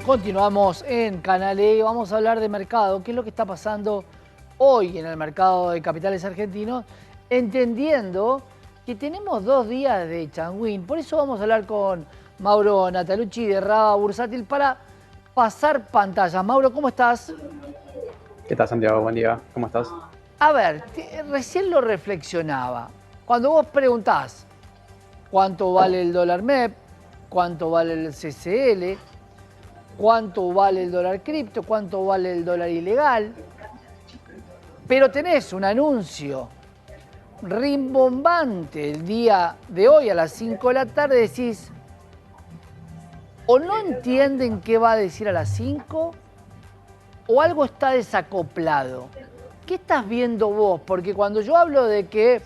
Continuamos en Canal E y vamos a hablar de mercado, qué es lo que está pasando hoy en el mercado de capitales argentinos, entendiendo que tenemos 2 días de Changuín. Por eso vamos a hablar con Mauro Natalucci de Raba Bursátil para pasar pantallas. Mauro, ¿cómo estás? ¿Qué tal, Santiago? Buen día. ¿Cómo estás? A ver, recién lo reflexionaba. Cuando vos preguntás cuánto vale el dólar MEP, cuánto vale el CCL, cuánto vale el dólar cripto, cuánto vale el dólar ilegal, pero tenés un anuncio rimbombante el día de hoy a las 5 de la tarde, decís, o no entienden qué va a decir a las 5, o algo está desacoplado. ¿Qué estás viendo vos? Porque cuando yo hablo de que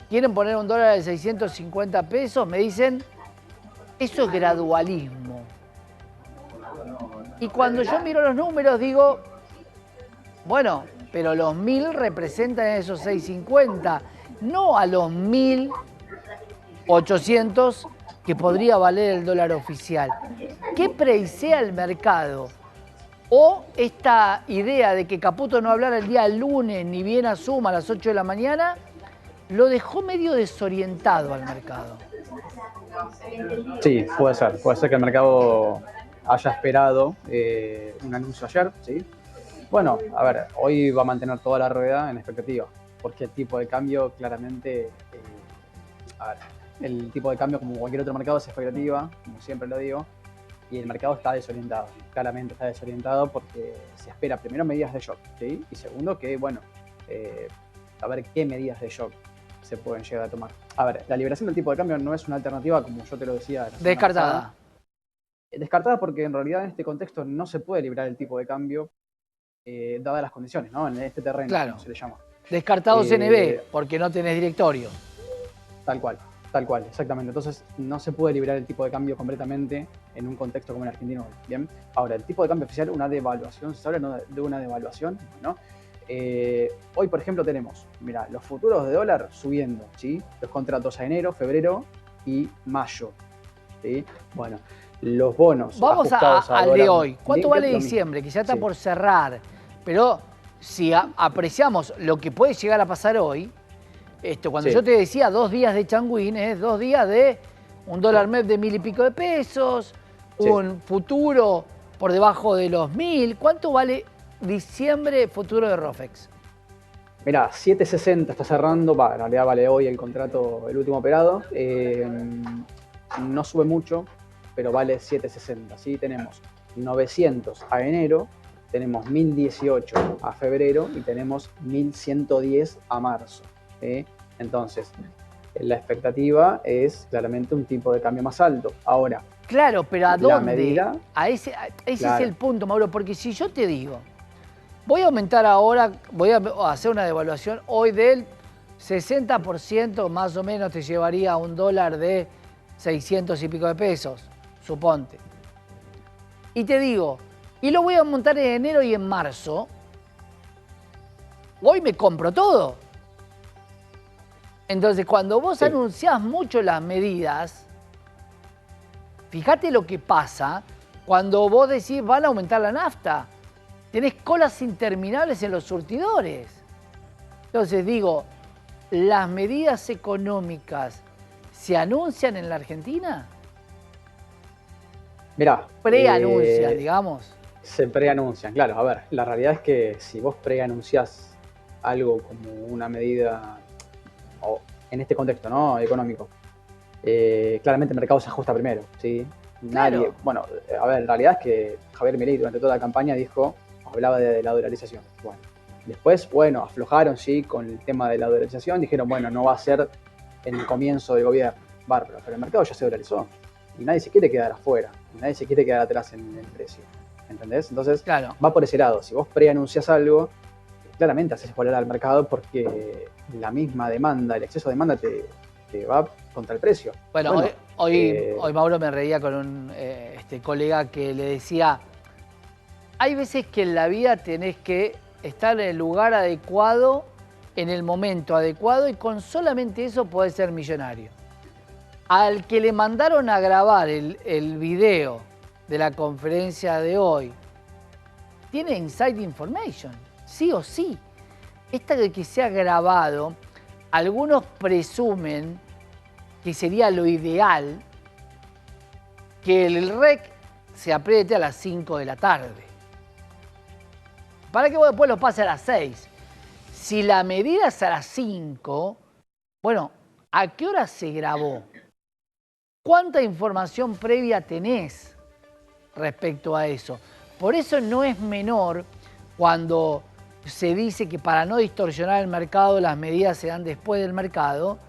quieren poner un dólar de 650 pesos, me dicen, eso es gradualismo. Y cuando yo miro los números digo, bueno, pero los 1000 representan esos 650, no a los 1800 que podría valer el dólar oficial. ¿Qué preisea el mercado? O esta idea de que Caputo no hablara el día lunes ni bien asuma a las 8 de la mañana, lo dejó medio desorientado al mercado. Sí, puede ser. Puede ser que el mercado haya esperado un anuncio ayer, ¿sí? Bueno, a ver, hoy va a mantener toda la rueda en expectativa, porque el tipo de cambio claramente, a ver, el tipo de cambio como cualquier otro mercado es expectativa, como siempre lo digo, y el mercado está desorientado, claramente está desorientado porque se espera primero medidas de shock, ¿sí? Y segundo que, bueno, a ver qué medidas de shock se pueden llegar a tomar. A ver, la liberación del tipo de cambio no es una alternativa, como yo te lo decía la semana Descartada. pasada. Descartada porque en realidad en este contexto no se puede liberar el tipo de cambio dadas las condiciones, ¿no? En este terreno, Claro. como se le llama. Descartado CNB, porque no tenés directorio. Tal cual, exactamente. Entonces no se puede liberar el tipo de cambio completamente en un contexto como el argentino. Bien. Ahora, el tipo de cambio oficial, una devaluación, se habla de una devaluación, ¿no? Hoy, por ejemplo, tenemos, mira, los futuros de dólar subiendo, ¿sí? Los contratos a enero, febrero y mayo, ¿sí? Bueno, los bonos vamos ajustados a al dólar de hoy. ¿Cuánto linked, vale lo mismo. diciembre? Que ya está Sí. por cerrar. Pero si apreciamos lo que puede llegar a pasar hoy, cuando Sí. yo te decía 2 días de Changuín, es 2 días de un dólar MEP de 1000 y pico de pesos, Sí. un futuro por debajo de los 1000. ¿Cuánto vale diciembre futuro de Rofex? Mirá, 7.60 está cerrando, en realidad vale hoy el contrato, el último operado. No sube mucho, pero vale 7.60. ¿Sí? Tenemos 900 a enero, tenemos 1018 a febrero y tenemos 1110 a marzo. ¿Sí? Entonces, la expectativa es claramente un tipo de cambio más alto. Ahora, Claro, pero ¿a la dónde? medida, Ese claro, es el punto, Mauro, porque si yo te digo, voy a aumentar ahora, voy a hacer una devaluación hoy del 60%, más o menos te llevaría a un dólar de 600 y pico de pesos, suponte. Y te digo, y lo voy a montar en enero y en marzo, hoy me compro todo. Entonces, cuando vos sí. anunciás mucho las medidas, fíjate lo que pasa cuando vos decís van a aumentar la nafta. Tenés colas interminables en los surtidores. Entonces digo, ¿las medidas económicas se anuncian en la Argentina? Mirá, Preanuncian, digamos. se preanuncian, claro. A ver, la realidad es que si vos preanunciás algo como una medida, o en este contexto, ¿no? Económico, claramente el mercado se ajusta primero, ¿sí? Nadie, Claro. bueno, a ver, la realidad es que Javier Milei durante toda la campaña hablaba de la dolarización. Bueno, después, bueno, aflojaron, sí, con el tema de la dolarización, dijeron, bueno, no va a ser el comienzo del gobierno, bárbaro, pero el mercado ya se dolarizó y nadie se quiere quedar afuera, nadie se quiere quedar atrás en el precio, ¿entendés? Entonces, Claro. va por ese lado. Si vos preanunciás algo, claramente haces volar al mercado porque la misma demanda, el exceso de demanda te va contra el precio. Bueno, hoy Mauro me reía con un colega que le decía, hay veces que en la vida tenés que estar en el lugar adecuado, en el momento adecuado, y con solamente eso podés ser millonario. Al que le mandaron a grabar el video de la conferencia de hoy tiene inside information, sí o sí. Esta de que sea grabado, algunos presumen que sería lo ideal que el REC se apriete a las 5 de la tarde. Para que vos después lo pase a las 6. Si la medida es a las 5, bueno, ¿a qué hora se grabó? ¿Cuánta información previa tenés respecto a eso? Por eso no es menor cuando se dice que para no distorsionar el mercado las medidas se dan después del mercado,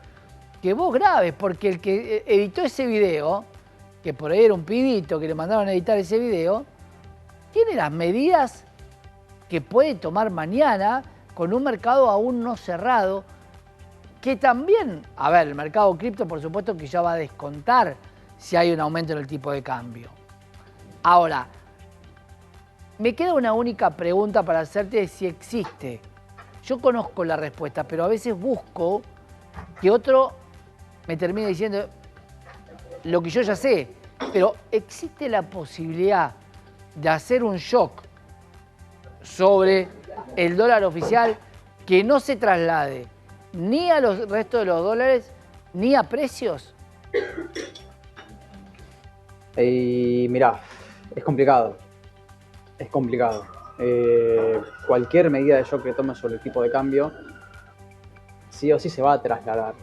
que vos grabes, porque el que editó ese video, que por ahí era un pibito que le mandaron a editar ese video, tiene las medidas que puede tomar mañana con un mercado aún no cerrado, que también, a ver, el mercado cripto por supuesto que ya va a descontar si hay un aumento en el tipo de cambio. Ahora, me queda una única pregunta para hacerte si existe. Yo conozco la respuesta, pero a veces busco que otro me termine diciendo lo que yo ya sé. Pero existe la posibilidad de hacer un shock sobre el dólar oficial que no se traslade ni a los restos de los dólares ni a precios. Y mirá, es complicado. Es complicado. Cualquier medida de shock que tome sobre el tipo de cambio, sí o sí se va a trasladar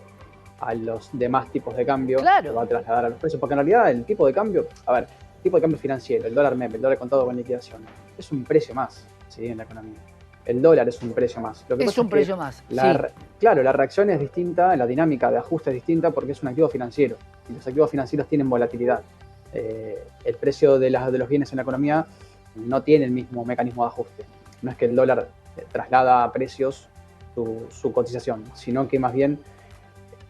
a los demás tipos de cambio, Claro. se va a trasladar a los precios, porque en realidad el tipo de cambio, a ver, el tipo de cambio financiero, el dólar MEP, el dólar contado con liquidación, es un precio más, ¿sí? En la economía. El dólar es un precio más. Lo que Es pasa un que precio más, sí. Claro, la reacción es distinta, la dinámica de ajuste es distinta porque es un activo financiero y los activos financieros tienen volatilidad. El precio de los bienes en la economía no tiene el mismo mecanismo de ajuste. No es que el dólar traslada a precios su cotización, sino que más bien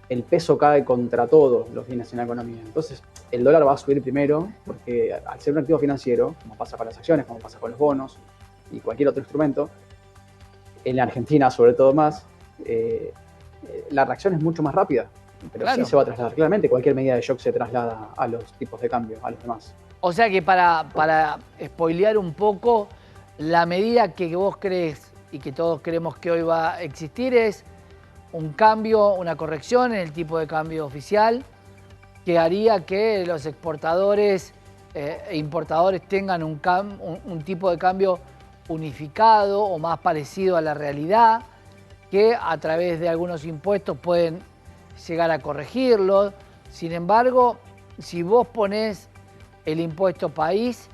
el peso cae contra todos los bienes en la economía. Entonces, el dólar va a subir primero porque al ser un activo financiero, como pasa con las acciones, como pasa con los bonos y cualquier otro instrumento, en la Argentina sobre todo más, la reacción es mucho más rápida. Pero Claro. sí se va a trasladar. Claramente cualquier medida de shock se traslada a los tipos de cambio, a los demás. O sea que para spoilear un poco, la medida que vos crees y que todos creemos que hoy va a existir es un cambio, una corrección en el tipo de cambio oficial que haría que los exportadores e importadores tengan un tipo de cambio unificado o más parecido a la realidad, que a través de algunos impuestos pueden llegar a corregirlo. Sin embargo, si vos ponés el impuesto país,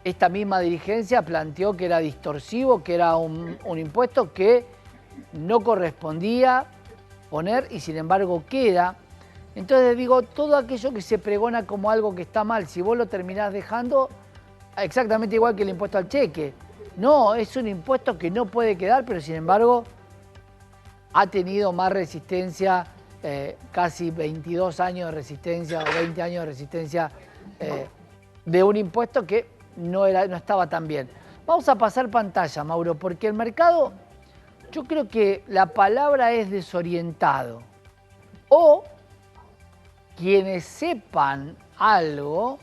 esta misma dirigencia planteó que era distorsivo, que era un impuesto que no correspondía poner y sin embargo queda. Entonces digo, todo aquello que se pregona como algo que está mal, si vos lo terminás dejando, exactamente igual que el impuesto al cheque. No, es un impuesto que no puede quedar, pero sin embargo ha tenido más resistencia, casi 22 años de resistencia o 20 años de resistencia de un impuesto que no estaba tan bien. Vamos a pasar pantalla, Mauro, porque el mercado, yo creo que la palabra es desorientado. O quienes sepan algo,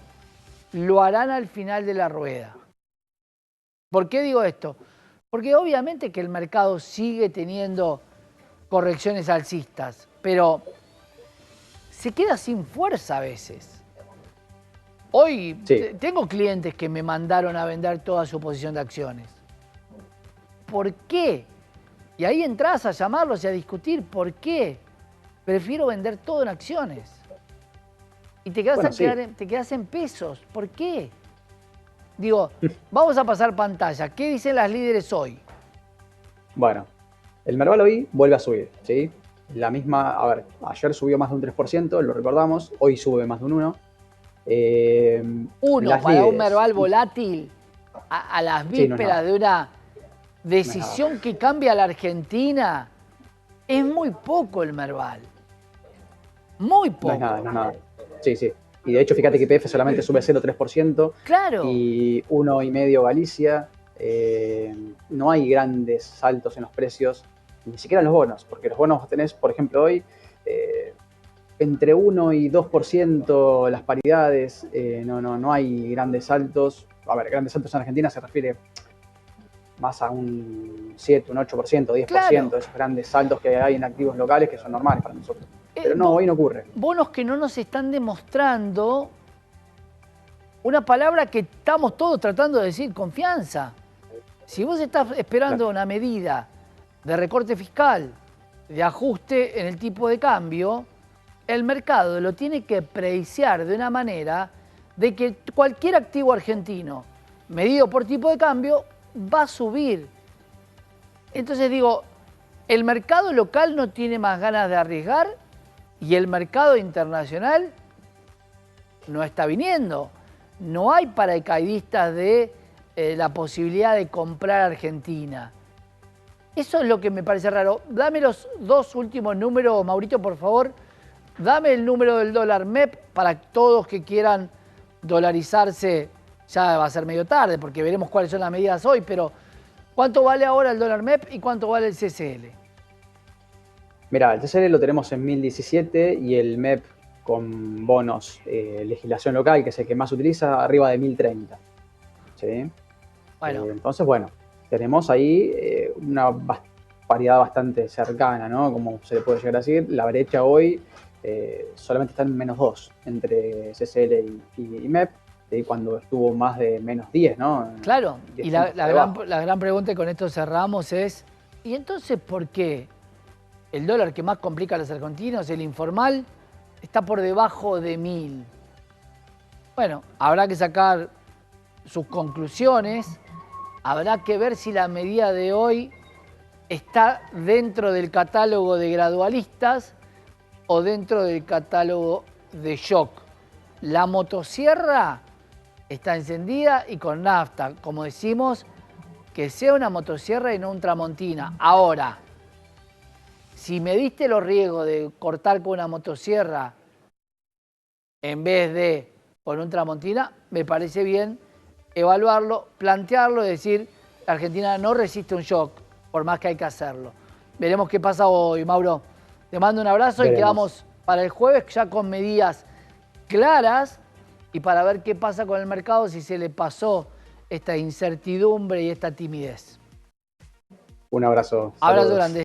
lo harán al final de la rueda. ¿Por qué digo esto? Porque obviamente que el mercado sigue teniendo correcciones alcistas, pero se queda sin fuerza a veces. Hoy tengo clientes que me mandaron a vender toda su posición de acciones. ¿Por qué? Y ahí entras a llamarlos y a discutir por qué. Prefiero vender todo en acciones. Y te quedas en pesos. ¿Por qué? Digo, vamos a pasar pantalla. ¿Qué dicen las líderes hoy? Bueno, el Merval hoy vuelve a subir, ¿sí? La misma, a ver, ayer subió más de un 3%, lo recordamos, hoy sube más de un 1%. Para un Merval volátil a las vísperas de una decisión que cambia a la Argentina, es muy poco el Merval. Muy poco. No es nada, no es nada. Sí, sí. Y de hecho, fíjate que IPF solamente sube 0,3%. Claro. Y 1,5% Galicia. No hay grandes saltos en los precios, ni siquiera en los bonos, porque los bonos tenés, por ejemplo, hoy entre 1 y 2% las paridades, no hay grandes saltos. A ver, grandes saltos en Argentina se refiere más a un 7, un 8%, 10%, Claro. esos grandes saltos que hay en activos locales que son normales para nosotros. Pero no, hoy no ocurre. Bonos que no nos están demostrando una palabra que estamos todos tratando de decir, confianza. Si vos estás esperando una medida de recorte fiscal, de ajuste en el tipo de cambio, el mercado lo tiene que preciar de una manera de que cualquier activo argentino medido por tipo de cambio va a subir. Entonces digo, el mercado local no tiene más ganas de arriesgar y el mercado internacional no está viniendo. No hay paracaidistas de la posibilidad de comprar Argentina. Eso es lo que me parece raro. Dame los dos últimos números, Maurito, por favor. Dame el número del dólar MEP para todos que quieran dolarizarse. Ya va a ser medio tarde porque veremos cuáles son las medidas hoy, pero ¿cuánto vale ahora el dólar MEP y cuánto vale el CCL? Mira, el CCL lo tenemos en 1017 y el MEP con bonos, legislación local, que es el que más se utiliza, arriba de 1030. ¿Sí? Bueno. Entonces, bueno, tenemos ahí una paridad bastante cercana, ¿no? Como se le puede llegar a decir. La brecha hoy solamente está en -2 entre CCL y MEP, cuando estuvo más de -10, ¿no? Claro, 10 y puntos la gran pregunta, y con esto cerramos, es ¿y entonces por qué el dólar que más complica a los argentinos, el informal, está por debajo de 1000? Bueno, habrá que sacar sus conclusiones, habrá que ver si la medida de hoy está dentro del catálogo de gradualistas o dentro del catálogo de shock. La motosierra está encendida y con nafta, como decimos, que sea una motosierra y no un tramontina. Ahora, si me diste los riesgos de cortar con una motosierra en vez de con un tramontina, me parece bien evaluarlo, plantearlo y decir, la Argentina no resiste un shock, por más que hay que hacerlo. Veremos qué pasa hoy, Mauro. Te mando un abrazo y quedamos para el jueves ya con medidas claras y para ver qué pasa con el mercado, si se le pasó esta incertidumbre y esta timidez. Un abrazo. Abrazo grande.